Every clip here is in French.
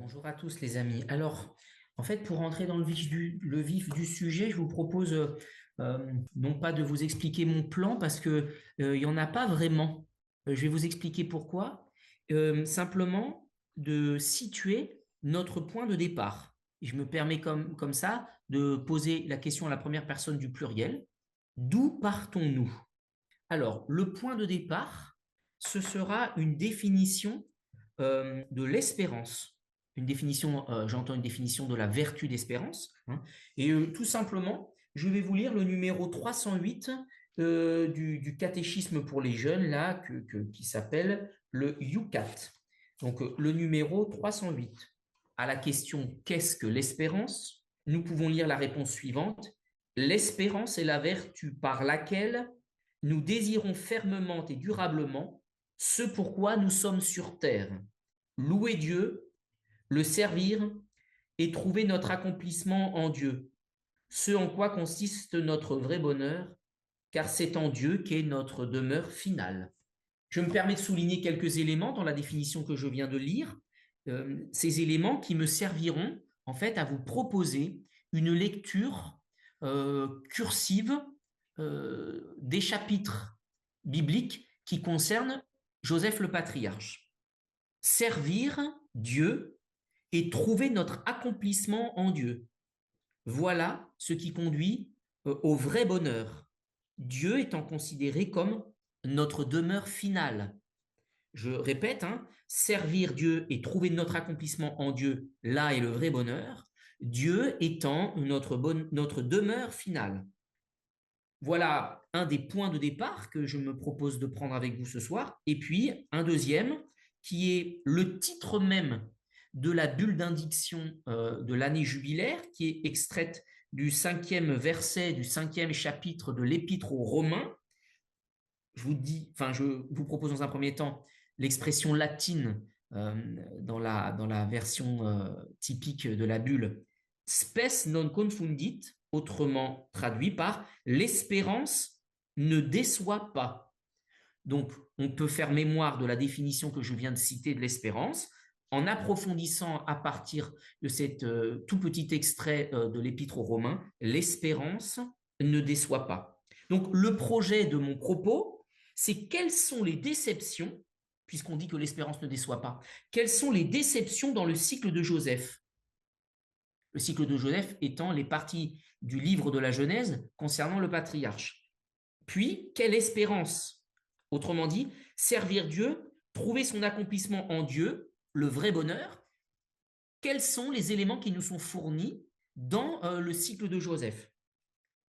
Bonjour à tous les amis. Alors, en fait, pour entrer dans le vif du sujet, je vous propose non pas de vous expliquer mon plan parce que il n'y en a pas vraiment. Je vais vous expliquer pourquoi. Simplement de situer notre point de départ. Et je me permets comme ça de poser la question à la première personne du pluriel. D'où partons-nous? Alors, le point de départ, ce sera une définition de l'espérance. Une définition, j'entends une définition de la vertu d'espérance, hein. Et tout simplement, je vais vous lire le numéro 308 du catéchisme pour les jeunes, là, qui s'appelle le UCAT. Donc, le numéro 308. À la question qu'est-ce que l'espérance? Nous pouvons lire la réponse suivante. L'espérance est la vertu par laquelle nous désirons fermement et durablement ce pourquoi nous sommes sur terre, louer Dieu, le servir et trouver notre accomplissement en Dieu, ce en quoi consiste notre vrai bonheur, car c'est en Dieu qu'est notre demeure finale. Je me permets de souligner quelques éléments dans la définition que je viens de lire, ces éléments qui me serviront en fait à vous proposer une lecture cursive des chapitres bibliques qui concernent Joseph le patriarche. Servir Dieu et trouver notre accomplissement en Dieu. Voilà ce qui conduit au vrai bonheur. Dieu étant considéré comme notre demeure finale. Je répète, hein, servir Dieu et trouver notre accomplissement en Dieu, là est le vrai bonheur. Dieu étant notre demeure finale. Voilà un des points de départ que je me propose de prendre avec vous ce soir. Et puis un deuxième qui est le titre même de la bulle d'indiction de l'année jubilaire, qui est extraite du 5e verset du 5e chapitre de l'Épître aux Romains. Je vous propose dans un premier temps l'expression latine dans la version typique de la bulle, spes non confundit, autrement traduit par l'espérance ne déçoit pas. Donc, on peut faire mémoire de la définition que je viens de citer de l'espérance en approfondissant à partir de cet tout petit extrait de l'Épître aux Romains, l'espérance ne déçoit pas. Donc, le projet de mon propos, c'est quelles sont les déceptions, puisqu'on dit que l'espérance ne déçoit pas, quelles sont les déceptions dans le cycle de Joseph? Le cycle de Joseph étant les parties du livre de la Genèse concernant le patriarche. Puis, quelle espérance? Autrement dit, servir Dieu, trouver son accomplissement en Dieu, le vrai bonheur. Quels sont les éléments qui nous sont fournis dans le cycle de Joseph?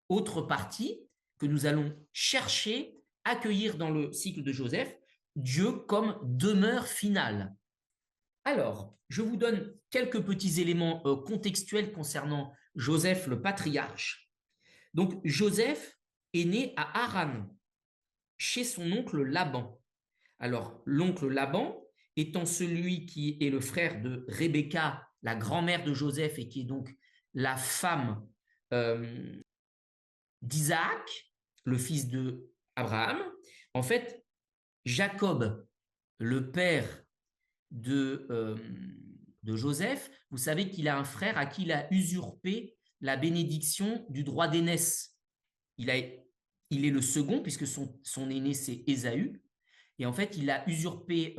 Autre partie que nous allons chercher, accueillir dans le cycle de Joseph, Dieu comme demeure finale. Alors, je vous donne quelques petits éléments contextuels concernant Joseph le patriarche. Donc, Joseph est né à Haran, chez son oncle Laban. Alors, l'oncle Laban étant celui qui est le frère de Rebecca, la grand-mère de Joseph, et qui est donc la femme d'Isaac, le fils de Abraham. En fait, Jacob, le père de Joseph, vous savez qu'il a un frère à qui il a usurpé la bénédiction du droit d'aînesse. Il est le second, puisque son aîné, c'est Ésaü. Et en fait, il a usurpé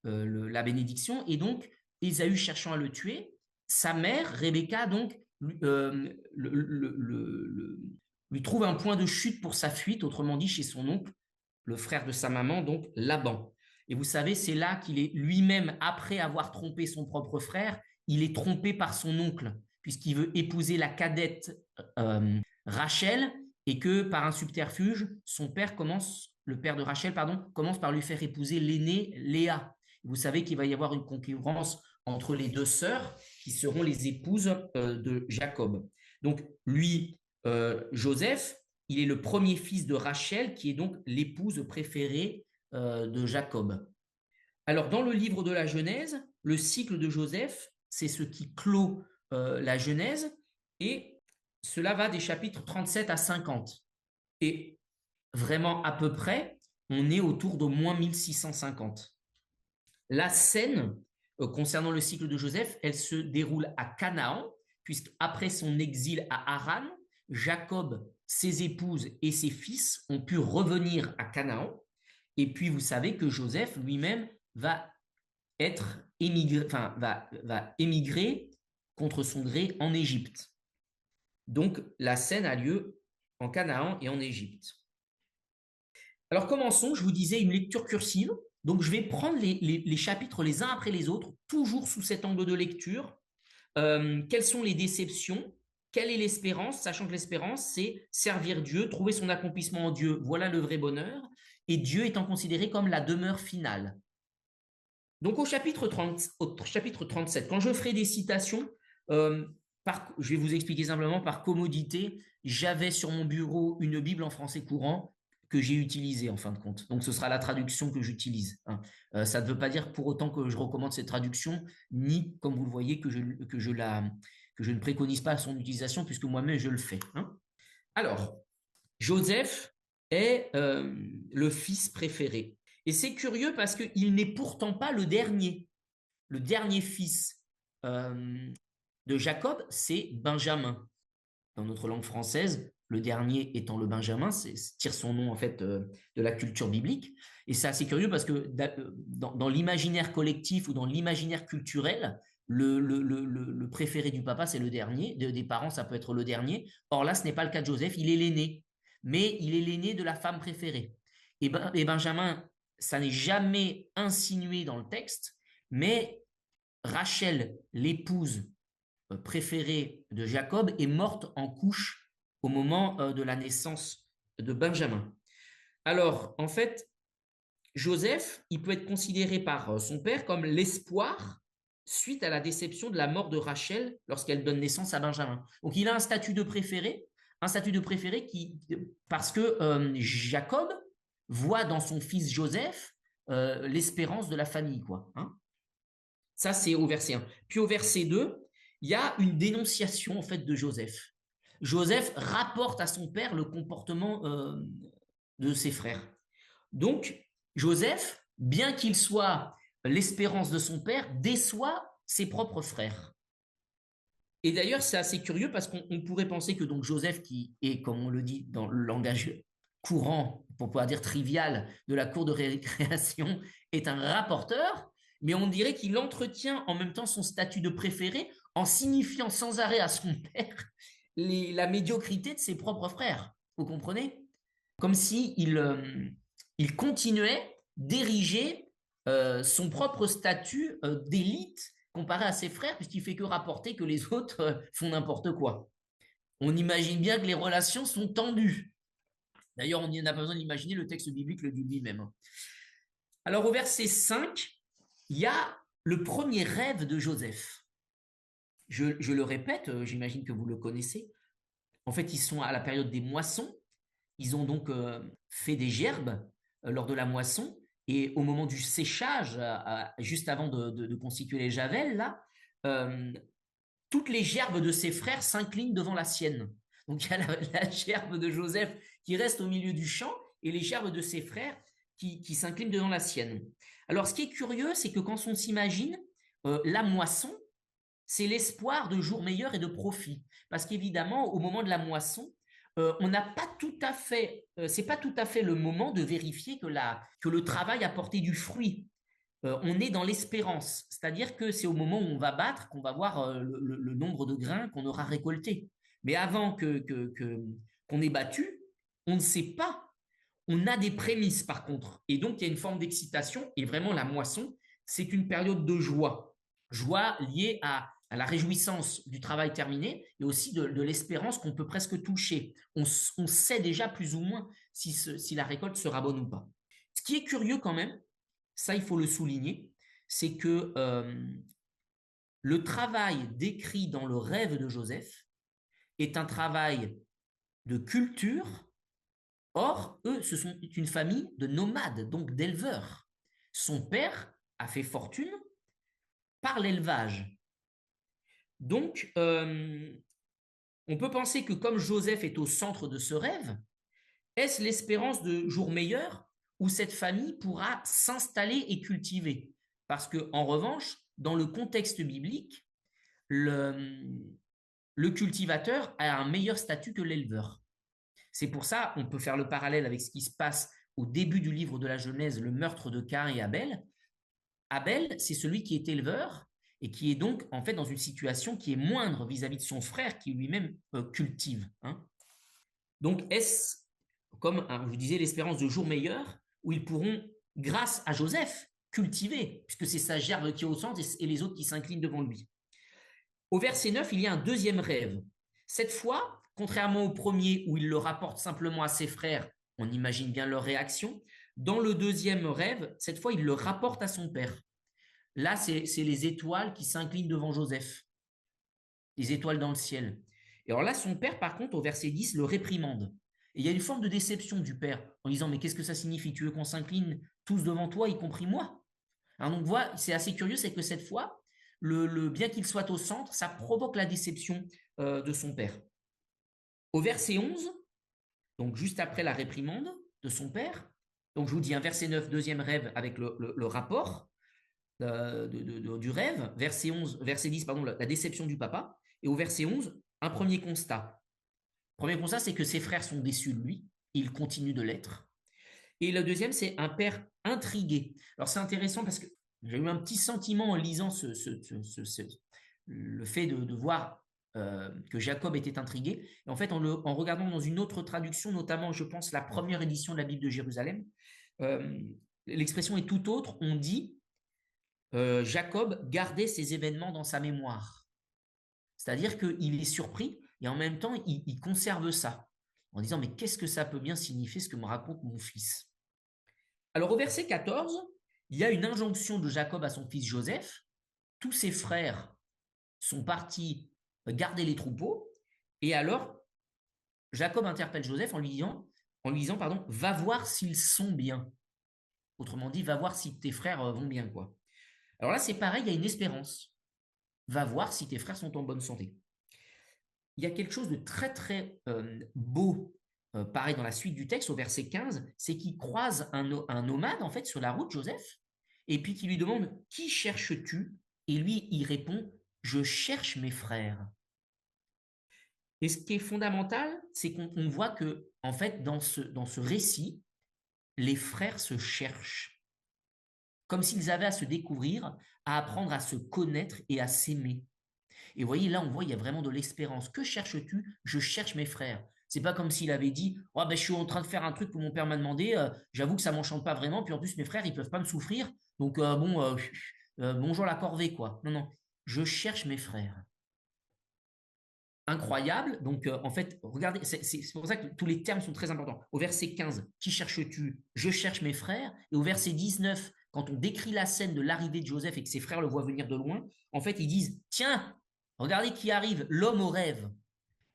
la bénédiction. Et donc, Ésaü cherchant à le tuer, sa mère, Rebecca, donc, lui trouve un point de chute pour sa fuite, autrement dit, chez son oncle, le frère de sa maman, donc Laban. Et vous savez, c'est là qu'il est lui-même, après avoir trompé son propre frère, il est trompé par son oncle, puisqu'il veut épouser la cadette Rachel, et que par un subterfuge, le père de Rachel, commence par lui faire épouser l'aînée Léa. Vous savez qu'il va y avoir une concurrence entre les deux sœurs qui seront les épouses de Jacob. Donc lui, Joseph, il est le premier fils de Rachel, qui est donc l'épouse préférée de Jacob. Alors, dans le livre de la Genèse, le cycle de Joseph, c'est ce qui clôt la Genèse, et cela va des chapitres 37 à 50. Et vraiment, à peu près, on est autour de moins 1650. La scène concernant le cycle de Joseph, elle se déroule à Canaan, puisqu'après son exil à Haran, Jacob, ses épouses et ses fils ont pu revenir à Canaan. Et puis, vous savez que Joseph lui-même va être émigré, enfin, va émigrer contre son gré en Égypte. Donc, la scène a lieu en Canaan et en Égypte. Alors, commençons, je vous disais, une lecture cursive. Donc, je vais prendre les chapitres les uns après les autres, toujours sous cet angle de lecture. Quelles sont les déceptions? Quelle est l'espérance? Sachant que l'espérance, c'est servir Dieu, trouver son accomplissement en Dieu. Voilà le vrai bonheur. Et Dieu étant considéré comme la demeure finale. Donc, au chapitre 37, quand je ferai des citations, je vais vous expliquer simplement par commodité, j'avais sur mon bureau une Bible en français courant que j'ai utilisée en fin de compte. Donc, ce sera la traduction que j'utilise. Ça ne veut pas dire pour autant que je recommande cette traduction, ni, comme vous le voyez, que je ne préconise pas son utilisation, puisque moi-même, je le fais. Alors, Joseph est le fils préféré. Et c'est curieux parce qu'il n'est pourtant pas le dernier. Le dernier fils de Jacob, c'est Benjamin. Dans notre langue française, le dernier étant le Benjamin, tire son nom en fait de la culture biblique. Et c'est assez curieux parce que dans l'imaginaire collectif ou dans l'imaginaire culturel, le préféré du papa, c'est le dernier. Des parents, ça peut être le dernier. Or là, ce n'est pas le cas de Joseph, il est l'aîné. Mais il est l'aîné de la femme préférée. Et Benjamin, ça n'est jamais insinué dans le texte, mais Rachel, l'épouse préférée de Jacob, est morte en couche au moment de la naissance de Benjamin. Alors, en fait, Joseph, il peut être considéré par son père comme l'espoir suite à la déception de la mort de Rachel lorsqu'elle donne naissance à Benjamin. Donc, il a un statut de préféré parce que Jacob voit dans son fils Joseph l'espérance de la famille, quoi. Ça, c'est au verset 1. Puis au verset 2, il y a une dénonciation en fait de Joseph. Joseph rapporte à son père le comportement de ses frères. Donc, Joseph, bien qu'il soit l'espérance de son père, déçoit ses propres frères. Et d'ailleurs, c'est assez curieux parce qu'on pourrait penser que donc Joseph, qui est, comme on le dit dans le langage courant, pour pouvoir dire trivial, de la cour de récréation, est un rapporteur, mais on dirait qu'il entretient en même temps son statut de préféré en signifiant sans arrêt à son père la médiocrité de ses propres frères. Vous comprenez? Comme si il continuait d'ériger son propre statut d'élite comparé à ses frères, puisqu'il fait que rapporter que les autres font n'importe quoi. On imagine bien que les relations sont tendues. D'ailleurs, on n'a pas besoin d'imaginer, le texte biblique le dit lui-même. Alors, au verset 5, il y a le premier rêve de Joseph. Je le répète, j'imagine que vous le connaissez. En fait, ils sont à la période des moissons. Ils ont donc fait des gerbes lors de la moisson. Et au moment du séchage, juste avant de constituer les javelles, là, toutes les gerbes de ses frères s'inclinent devant la sienne. Donc il y a la gerbe de Joseph qui reste au milieu du champ et les gerbes de ses frères qui s'inclinent devant la sienne. Alors ce qui est curieux, c'est que quand on s'imagine, la moisson, c'est l'espoir de jours meilleurs et de profit. Parce qu'évidemment, au moment de la moisson, on n'a pas tout à fait, c'est pas tout à fait le moment de vérifier que le travail a porté du fruit. On est dans l'espérance, c'est-à-dire que c'est au moment où on va battre qu'on va voir le nombre de grains qu'on aura récoltés. Mais avant qu'on ait battu, on ne sait pas. On a des prémices par contre. Et donc, il y a une forme d'excitation. Et vraiment, la moisson, c'est une période de joie. Joie liée à la réjouissance du travail terminé et aussi de l'espérance qu'on peut presque toucher. On sait déjà plus ou moins si la récolte sera bonne ou pas. Ce qui est curieux quand même, ça il faut le souligner, c'est que le travail décrit dans le rêve de Joseph est un travail de culture. Or, eux, ce sont une famille de nomades, donc d'éleveurs. Son père a fait fortune par l'élevage. Donc, on peut penser que comme Joseph est au centre de ce rêve, est-ce l'espérance de jours meilleurs où cette famille pourra s'installer et cultiver? Parce que, en revanche, dans le contexte biblique, le cultivateur a un meilleur statut que l'éleveur. C'est pour ça, on peut faire le parallèle avec ce qui se passe au début du livre de la Genèse, le meurtre de Caïn et Abel. Abel, c'est celui qui est éleveur et qui est donc en fait dans une situation qui est moindre vis-à-vis de son frère qui lui-même cultive. Hein. Donc, est-ce, comme je vous disais, l'espérance de jours meilleurs où ils pourront, grâce à Joseph, cultiver, puisque c'est sa gerbe qui est au centre et les autres qui s'inclinent devant lui. Au verset 9, il y a un deuxième rêve. Cette fois, contrairement au premier où il le rapporte simplement à ses frères, on imagine bien leur réaction, dans le deuxième rêve, cette fois, il le rapporte à son père. Là, c'est les étoiles qui s'inclinent devant Joseph, les étoiles dans le ciel. Et alors là, son père, par contre, au verset 10, le réprimande. Et il y a une forme de déception du père en disant, mais qu'est-ce que ça signifie? Tu veux qu'on s'incline tous devant toi, y compris moi? Alors donc voilà, c'est assez curieux, c'est que cette fois, bien qu'il soit au centre, ça provoque la déception de son père. Au verset 11, donc juste après la réprimande de son père, donc je vous dis un verset 9, deuxième rêve avec le rapport du rêve, verset 10, pardon, la déception du papa, et au verset 11, un premier constat. Le premier constat, c'est que ses frères sont déçus de lui, et il continue de l'être. Et le deuxième, c'est un père intrigué. Alors c'est intéressant parce que j'ai eu un petit sentiment en lisant le fait de voir que Jacob était intrigué. Et en fait, en regardant dans une autre traduction, notamment, je pense, la première édition de la Bible de Jérusalem, l'expression est tout autre. On dit Jacob gardait ces événements dans sa mémoire. C'est-à-dire qu'il est surpris et en même temps, il conserve ça en disant mais qu'est-ce que ça peut bien signifier ce que me raconte mon fils? Alors au verset 14, il y a une injonction de Jacob à son fils Joseph. Tous ses frères sont partis garder les troupeaux et alors Jacob interpelle Joseph en lui disant pardon, va voir s'ils sont bien. Autrement dit, va voir si tes frères vont bien quoi. Alors là, c'est pareil, il y a une espérance. Va voir si tes frères sont en bonne santé. Il y a quelque chose de très très beau, pareil dans la suite du texte, au verset 15, c'est qu'il croise un nomade en fait sur la route, Joseph, et puis qui lui demande qui cherches-tu? Et lui, il répond je cherche mes frères. Et ce qui est fondamental, c'est qu'on voit que en fait dans ce récit, les frères se cherchent, comme s'ils avaient à se découvrir, à apprendre à se connaître et à s'aimer. Et vous voyez, là, on voit, il y a vraiment de l'espérance. Que cherches-tu? Je cherche mes frères. C'est pas comme s'il avait dit oh, ben, je suis en train de faire un truc que mon père m'a demandé, j'avoue que ça m'enchante pas vraiment, puis en plus, mes frères, ils peuvent pas me souffrir, donc bonjour la corvée, quoi. Non, non, je cherche mes frères. Incroyable, donc en fait, regardez, c'est pour ça que tous les termes sont très importants. Au verset 15, qui cherches-tu? Je cherche mes frères. Et au verset 19, quand on décrit la scène de l'arrivée de Joseph et que ses frères le voient venir de loin, en fait, ils disent tiens, regardez qui arrive, l'homme au rêve.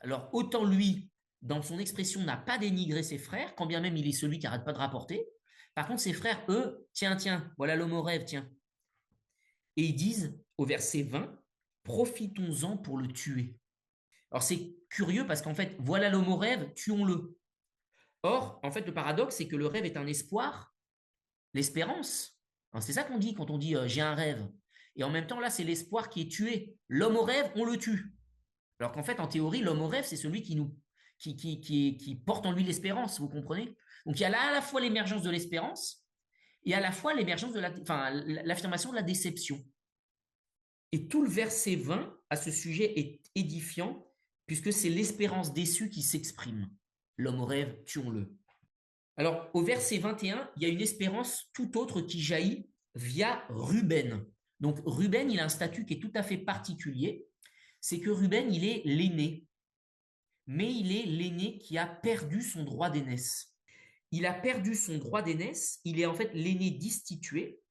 Alors, autant lui, dans son expression, n'a pas dénigré ses frères, quand bien même il est celui qui n'arrête pas de rapporter. Par contre, ses frères, eux, tiens, tiens, voilà l'homme au rêve, tiens. Et ils disent, au verset 20, profitons-en pour le tuer. Alors, c'est curieux parce qu'en fait, voilà l'homme au rêve, tuons-le. Or, en fait, le paradoxe, c'est que le rêve est un espoir, l'espérance. C'est ça qu'on dit quand on dit j'ai un rêve. Et en même temps, là, c'est l'espoir qui est tué. L'homme au rêve, on le tue. Alors qu'en fait, en théorie, l'homme au rêve, c'est celui qui porte en lui l'espérance, vous comprenez? Donc il y a là à la fois l'émergence de l'espérance et à la fois l'émergence de l'affirmation de la déception. Et tout le verset 20 à ce sujet est édifiant puisque c'est l'espérance déçue qui s'exprime. L'homme au rêve, tuons-le. Alors au verset 21, il y a une espérance tout autre qui jaillit via Ruben. Donc Ruben, il a un statut qui est tout à fait particulier. C'est que Ruben, il est l'aîné, mais il est l'aîné qui a perdu son droit d'aînesse. Il a perdu son droit d'aînesse, il est en fait l'aîné destitué,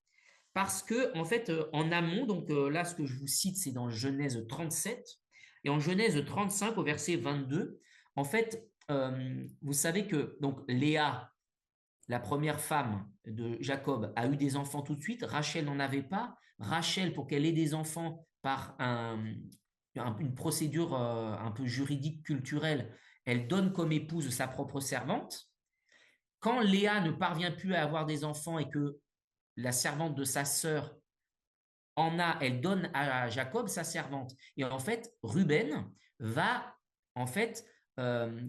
parce que en fait, en amont, donc là, ce que je vous cite, c'est dans Genèse 37, et en Genèse 35, au verset 22, en fait, vous savez que donc Léa, la première femme de Jacob, a eu des enfants tout de suite, Rachel n'en avait pas. Rachel, pour qu'elle ait des enfants par une procédure un peu juridique, culturelle, elle donne comme épouse sa propre servante. Quand Léa ne parvient plus à avoir des enfants et que la servante de sa sœur elle donne à Jacob sa servante. Et en fait, Ruben va en fait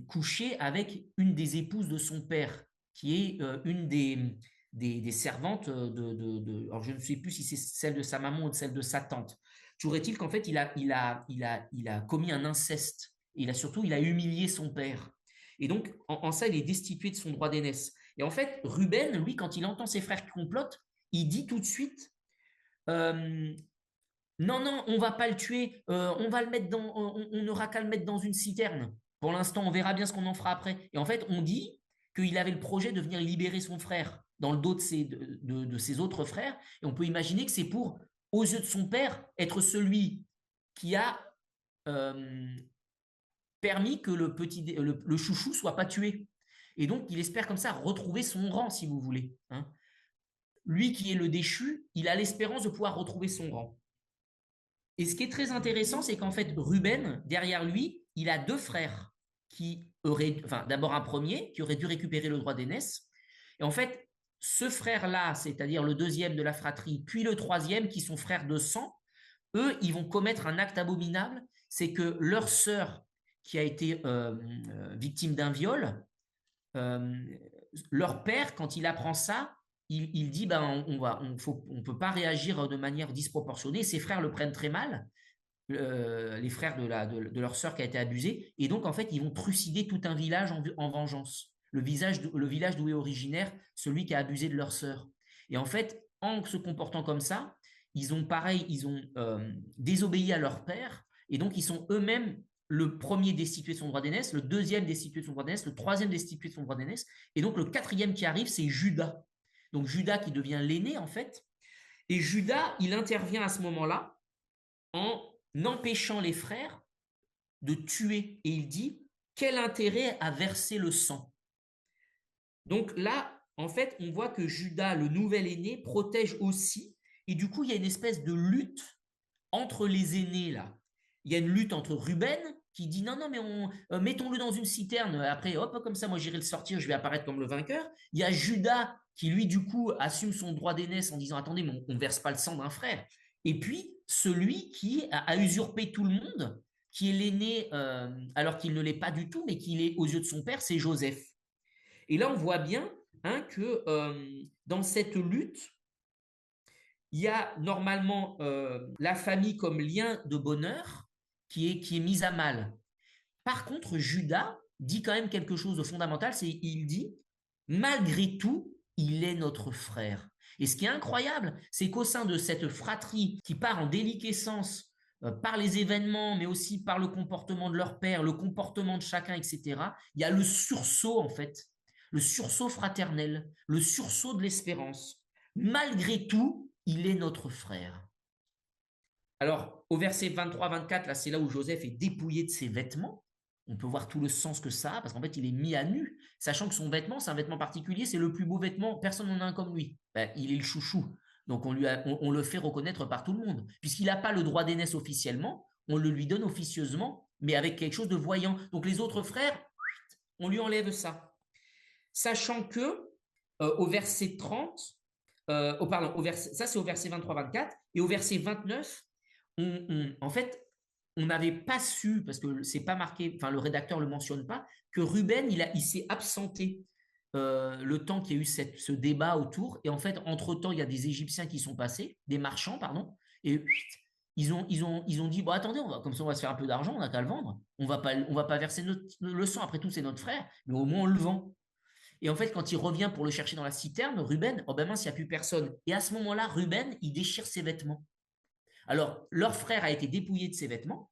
coucher avec une des épouses de son père, qui est une des servantes alors je ne sais plus si c'est celle de sa maman ou celle de sa tante. Toujours est-il qu'en fait, il a commis un inceste. Et il a humilié son père. Et donc, en ça, il est destitué de son droit d'aînesse. Et en fait, Ruben, lui, quand il entend ses frères qui complotent, il dit tout de suite euh, non, non, on va pas le tuer, on va le mettre on n'aura qu'à le mettre dans une citerne. Pour l'instant, on verra bien ce qu'on en fera après. Et en fait, on dit qu'il avait le projet de venir libérer son frère dans le dos de ses autres frères. Et on peut imaginer que c'est pour, aux yeux de son père, être celui qui a euh, permis que le chouchou soit pas tué. Et donc, il espère comme ça retrouver son rang, si vous voulez. Hein. Lui qui est le déchu, il a l'espérance de pouvoir retrouver son rang. Et ce qui est très intéressant, c'est qu'en fait, Ruben, derrière lui, il a deux frères qui auraient, enfin, d'abord un premier qui aurait dû récupérer le droit d'aînesse. Et en fait, ce frère-là, c'est-à-dire le deuxième de la fratrie, puis le troisième, qui sont frères de sang, eux, ils vont commettre un acte abominable, c'est que leur sœur, qui a été victime d'un viol, euh, leur père, quand il apprend ça, il dit ben, on peut pas réagir de manière disproportionnée. Ses frères le prennent très mal, les frères de leur sœur qui a été abusée, et donc en fait ils vont trucider tout un village en vengeance. Le village d'où est originaire celui qui a abusé de leur sœur. Et en fait, en se comportant comme ça, ils ont pareil, ils ont désobéi à leur père, et donc ils sont eux-mêmes le premier destitué de son droit d'aînesse, le deuxième destitué de son droit d'aînesse, le troisième destitué de son droit d'aînesse, et donc le quatrième qui arrive, c'est Judas. Donc Judas qui devient l'aîné en fait, et Judas, il intervient à ce moment-là en empêchant les frères de tuer. Et il dit, quel intérêt à verser le sang? Donc là, en fait, on voit que Judas, le nouvel aîné, protège aussi. Et du coup, il y a une espèce de lutte entre les aînés là. Il y a une lutte entre Ruben qui dit non, non, mais mettons-le dans une citerne. Après, hop, comme ça, moi j'irai le sortir, je vais apparaître comme le vainqueur. Il y a Judas qui, lui, du coup, assume son droit d'aînesse en disant attendez, mais on ne verse pas le sang d'un frère. Et puis, celui qui a usurpé tout le monde, qui est l'aîné, alors qu'il ne l'est pas du tout, mais qu'il est aux yeux de son père, c'est Joseph. Et là, on voit bien hein, que dans cette lutte, il y a normalement la famille comme lien de bonheur qui est mise à mal. Par contre, Judas dit quand même quelque chose de fondamental, c'est il dit, malgré tout, il est notre frère. Et ce qui est incroyable, c'est qu'au sein de cette fratrie qui part en déliquescence par les événements, mais aussi par le comportement de leur père, le comportement de chacun, etc., il y a le sursaut, en fait, le sursaut fraternel, le sursaut de l'espérance. Malgré tout, il est notre frère. Alors, au verset 23-24, là, c'est là où Joseph est dépouillé de ses vêtements. On peut voir tout le sens que ça a, parce qu'en fait, il est mis à nu, sachant que son vêtement, c'est un vêtement particulier, c'est le plus beau vêtement, personne n'en a un comme lui. Ben, il est le chouchou. Donc, on le fait reconnaître par tout le monde. Puisqu'il n'a pas le droit d'aînesse officiellement, on le lui donne officieusement, mais avec quelque chose de voyant. Donc, les autres frères, on lui enlève ça. Sachant que, au verset 30, pardon, ça c'est au verset 23-24, et au verset 29, en fait, on n'avait pas su, parce que c'est pas marqué, enfin le rédacteur ne le mentionne pas, que Ruben, il s'est absenté le temps qu'il y a eu ce débat autour, et en fait, entre-temps, il y a des Égyptiens qui sont passés, des marchands, pardon, et ils ont dit, bon attendez, comme ça on va se faire un peu d'argent, on n'a qu'à le vendre, on va pas verser le sang, après tout c'est notre frère, mais au moins on le vend. Et en fait, quand il revient pour le chercher dans la citerne, Ruben, oh ben mince, il n'y a plus personne. Et à ce moment-là, Ruben, il déchire ses vêtements. Alors, leur frère a été dépouillé de ses vêtements,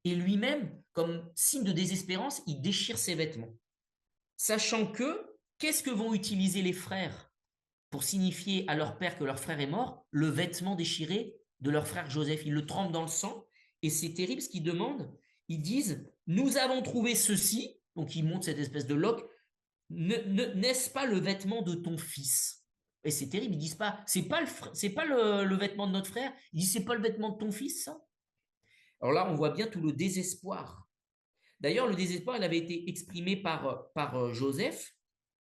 et lui-même, comme signe de désespérance, il déchire ses vêtements. Sachant que, qu'est-ce que vont utiliser les frères pour signifier à leur père que leur frère est mort? Le vêtement déchiré de leur frère Joseph. Ils le trempent dans le sang, et c'est terrible ce qu'ils demandent. Ils disent, nous avons trouvé ceci, donc ils montrent cette espèce de loque, n'est-ce pas le vêtement de ton fils? Et c'est terrible, ils disent pas, c'est pas le vêtement de notre frère, ils disent, c'est pas le vêtement de ton fils, ça? Alors là, on voit bien tout le désespoir. D'ailleurs, le désespoir, il avait été exprimé par Joseph.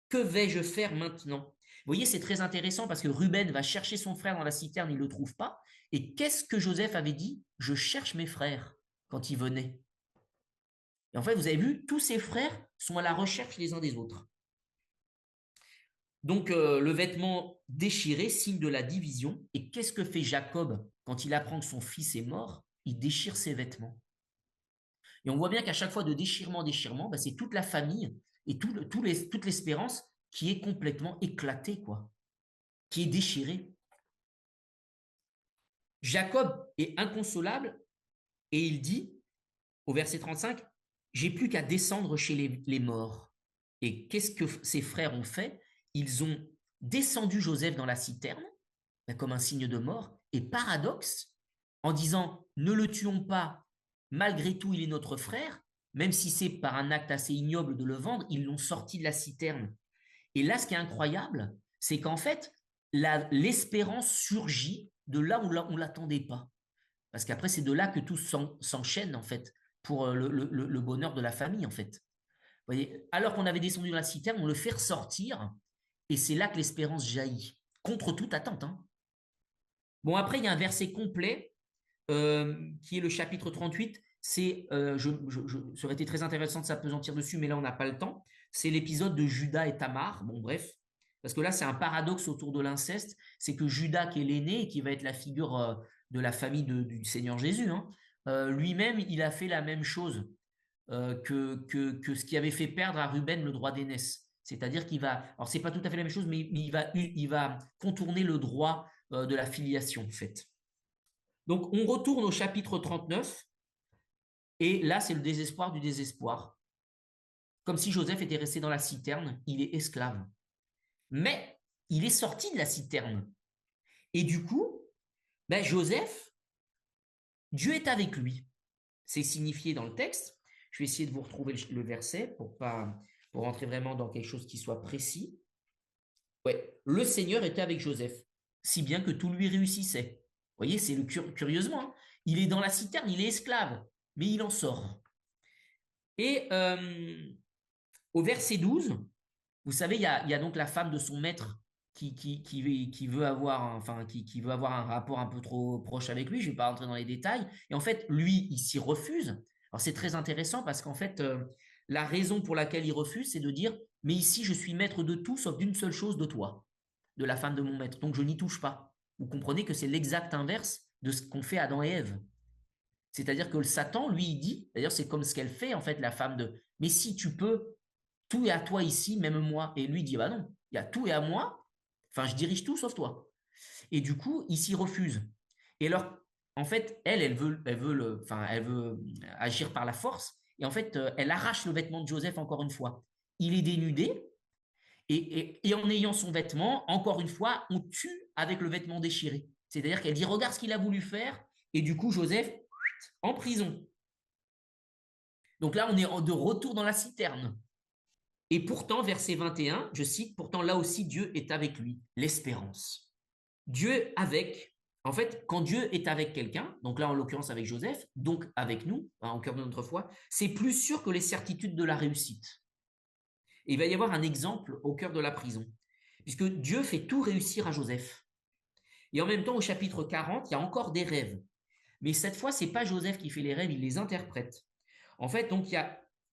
Que vais-je faire maintenant? voyez, c'est très intéressant parce que Ruben va chercher son frère dans la citerne, il ne le trouve pas. Et qu'est-ce que Joseph avait dit? Je cherche mes frères quand ils venaient. Et en fait, vous avez vu, tous ses frères sont à la recherche les uns des autres. Donc, le vêtement déchiré, signe de la division. Et qu'est-ce que fait Jacob quand il apprend que son fils est mort? Il déchire ses vêtements. Et on voit bien qu'à chaque fois de déchirement en déchirement, bah, c'est toute la famille et toute l'espérance qui est complètement éclatée, quoi, qui est déchirée. Jacob est inconsolable et il dit, au verset 35, j'ai plus qu'à descendre chez les morts. Et qu'est-ce que ses frères ont fait? Ils ont descendu Joseph dans la citerne, comme un signe de mort, et paradoxe, en disant, ne le tuons pas, malgré tout, il est notre frère, même si c'est par un acte assez ignoble de le vendre, ils l'ont sorti de la citerne. Et là, ce qui est incroyable, c'est qu'en fait, l'espérance surgit de là où on ne l'attendait pas. Parce qu'après, c'est de là que tout s'enchaîne, en fait, pour le bonheur de la famille, en fait. Vous voyez, alors qu'on avait descendu dans la citerne, on le fait ressortir, et c'est là que l'espérance jaillit, contre toute attente. Hein. Bon, après, il y a un verset complet, qui est le chapitre 38. Ça aurait été très intéressant de s'apesantir dessus, mais là, on n'a pas le temps. C'est l'épisode de Judas et Tamar. Bon, bref. Parce que là, c'est un paradoxe autour de l'inceste. C'est que Judas, qui est l'aîné et qui va être la figure de la famille du Seigneur Jésus, hein, lui-même, il a fait la même chose que ce qui avait fait perdre à Ruben le droit d'aînesse. C'est-à-dire qu'il va, alors c'est pas tout à fait la même chose, mais il va contourner le droit de la filiation, en fait. Donc, on retourne au chapitre 39, et là, c'est le désespoir du désespoir. Comme si Joseph était resté dans la citerne, il est esclave. Mais il est sorti de la citerne. Et du coup, ben, Joseph, Dieu est avec lui. C'est signifié dans le texte. Je vais essayer de vous retrouver le verset pour rentrer vraiment dans quelque chose qui soit précis. Ouais, le Seigneur était avec Joseph, si bien que tout lui réussissait. Vous voyez, c'est curieusement, hein, il est dans la citerne, il est esclave, mais il en sort. Et au verset 12, vous savez, il y a donc la femme de son maître qui veut avoir, qui veut avoir un rapport un peu trop proche avec lui. Je ne vais pas rentrer dans les détails. Et en fait, lui, il s'y refuse. Alors c'est très intéressant parce qu'en fait, la raison pour laquelle il refuse, c'est de dire, mais ici, je suis maître de tout sauf d'une seule chose, de toi, de la femme de mon maître. Donc je n'y touche pas. Vous comprenez que c'est l'exact inverse de ce qu'ont fait Adam et Ève. C'est-à-dire que le Satan, lui, il dit, d'ailleurs, c'est comme ce qu'elle fait, en fait, la femme de, mais si tu peux, tout est à toi ici, même moi. Et lui dit, bah non, il y a tout est à moi, enfin, je dirige tout sauf toi. Et du coup, il s'y refuse. Et alors, en fait, elle veut agir par la force. Et en fait, elle arrache le vêtement de Joseph encore une fois. Il est dénudé. Et en ayant son vêtement, encore une fois, on tue avec le vêtement déchiré. C'est-à-dire qu'elle dit, regarde ce qu'il a voulu faire. Et du coup, Joseph, en prison. Donc là, on est de retour dans la citerne. Et pourtant, verset 21, je cite, pourtant là aussi Dieu est avec lui, l'espérance. Dieu avec, en fait, quand Dieu est avec quelqu'un, donc là en l'occurrence avec Joseph, donc avec nous, hein, au cœur de notre foi, c'est plus sûr que les certitudes de la réussite. Et il va y avoir un exemple au cœur de la prison, puisque Dieu fait tout réussir à Joseph. Et en même temps, au chapitre 40, il y a encore des rêves. Mais cette fois, ce n'est pas Joseph qui fait les rêves, il les interprète. En fait, donc,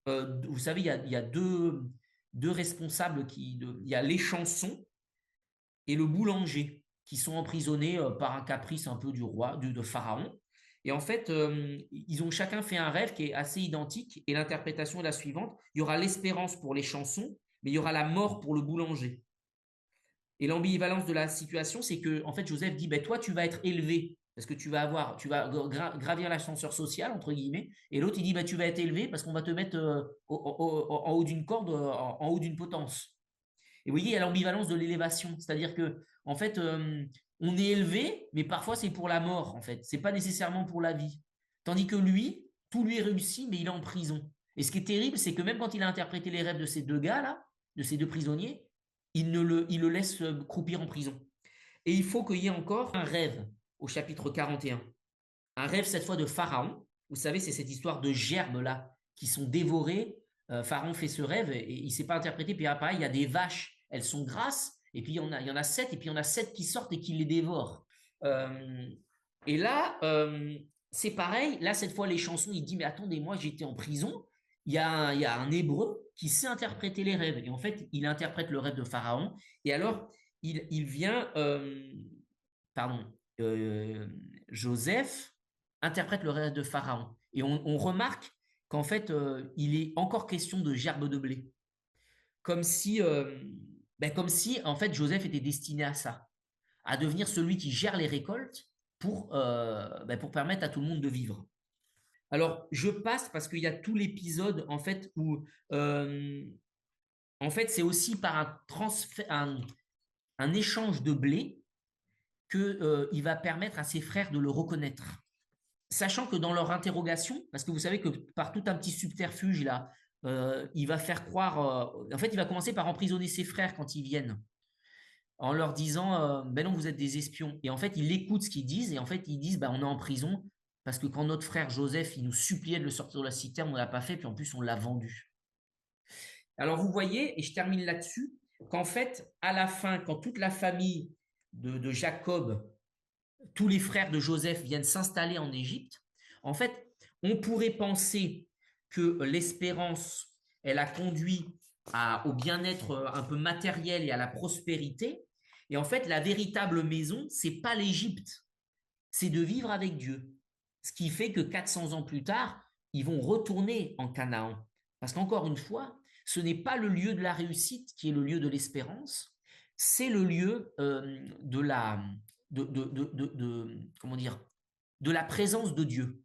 vous savez, il y a deux responsables, il y a les chansons et le boulanger qui sont emprisonnés par un caprice un peu du roi, de Pharaon. Et en fait, ils ont chacun fait un rêve qui est assez identique et l'interprétation est la suivante. Il y aura l'espérance pour les chansons, mais il y aura la mort pour le boulanger. Et l'ambivalence de la situation, c'est que en fait, Joseph dit, ben, toi, tu vas être élevé parce que tu vas gravir l'ascenseur social, entre guillemets. Et l'autre, il dit, ben, tu vas être élevé parce qu'on va te mettre en haut d'une corde, en haut d'une potence. Et vous voyez, il y a l'ambivalence de l'élévation. C'est-à-dire que, en fait, on est élevé, mais parfois c'est pour la mort, en fait. C'est pas nécessairement pour la vie. Tandis que lui, tout lui est réussi, mais il est en prison. Et ce qui est terrible, c'est que même quand il a interprété les rêves de ces deux gars-là, de ces deux prisonniers, il le laisse croupir en prison. Et il faut qu'il y ait encore un rêve au chapitre 41. Un rêve cette fois de Pharaon. Vous savez, c'est cette histoire de gerbes-là qui sont dévorées. Pharaon fait ce rêve et il ne sait pas interpréter. Puis pareil, il y a des vaches, elles sont grasses Et puis il y en a 7, et puis il y en a 7 qui sortent et qui les dévorent. Euh, et là, c'est pareil. Là, cette fois, les chansons, il dit, mais attendez, moi, j'étais en prison. Il y a un hébreu qui sait interpréter les rêves. Et en fait, il interprète le rêve de Pharaon. Et alors, il vient, pardon, Joseph interprète le rêve de Pharaon. Et on remarque qu'en fait, il est encore question de gerbes de blé. Comme si, comme si, en fait, Joseph était destiné à ça, à devenir celui qui gère les récoltes pour permettre à tout le monde de vivre. Alors, je passe parce qu'il y a tout l'épisode, en fait, où, euh, en fait, c'est aussi par un transfert, un échange de blé que, il va permettre à ses frères de le reconnaître. Sachant que dans leur interrogation, parce que vous savez que par tout un petit subterfuge là, il va faire croire, en fait, il va commencer par emprisonner ses frères quand ils viennent, en leur disant, ben non, vous êtes des espions. Et en fait, il écoute ce qu'ils disent, et en fait, ils disent, ben, on est en prison parce que quand notre frère Joseph, il nous suppliait de le sortir de la citerne, on ne l'a pas fait, puis en plus, on l'a vendu. Alors, vous voyez, et je termine là-dessus, qu'en fait, à la fin, quand toute la famille de Jacob, tous les frères de Joseph viennent s'installer en Égypte, en fait, on pourrait penser que l'espérance, elle a conduit au bien-être un peu matériel et à la prospérité. Et en fait, la véritable maison, c'est pas l'Égypte, c'est de vivre avec Dieu. Ce qui fait que 400 ans plus tard, ils vont retourner en Canaan. Parce qu'encore une fois, ce n'est pas le lieu de la réussite qui est le lieu de l'espérance, c'est le lieu de la comment dire, de la présence de Dieu,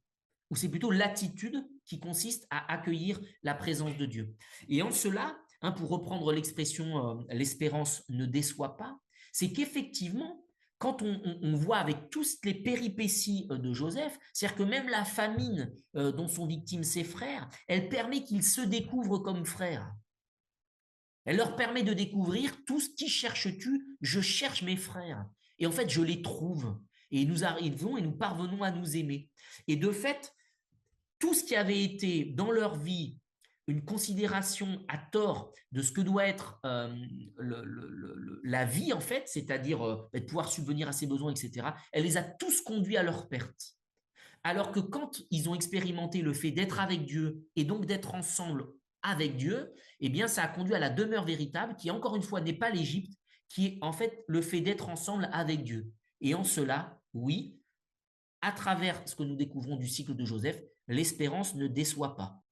ou c'est plutôt l'attitude qui consiste à accueillir la présence de Dieu. Et en cela, hein, pour reprendre l'expression l'espérance ne déçoit pas, c'est qu'effectivement, quand on voit avec toutes les péripéties de Joseph, c'est-à-dire que même la famine dont sont victimes ses frères, elle permet qu'ils se découvrent comme frères. Elle leur permet de découvrir tout ce qui cherches-tu, je cherche mes frères. Et en fait, je les trouve. Et nous arrivons et nous parvenons à nous aimer. Et de fait, tout ce qui avait été dans leur vie une considération à tort de ce que doit être la vie, en fait, c'est-à-dire de pouvoir subvenir à ses besoins, etc., elle les a tous conduits à leur perte. Alors que quand ils ont expérimenté le fait d'être avec Dieu et donc d'être ensemble avec Dieu, eh bien, ça a conduit à la demeure véritable qui, encore une fois, n'est pas l'Égypte, qui est en fait le fait d'être ensemble avec Dieu. Et en cela, oui, à travers ce que nous découvrons du cycle de Joseph, l'espérance ne déçoit pas.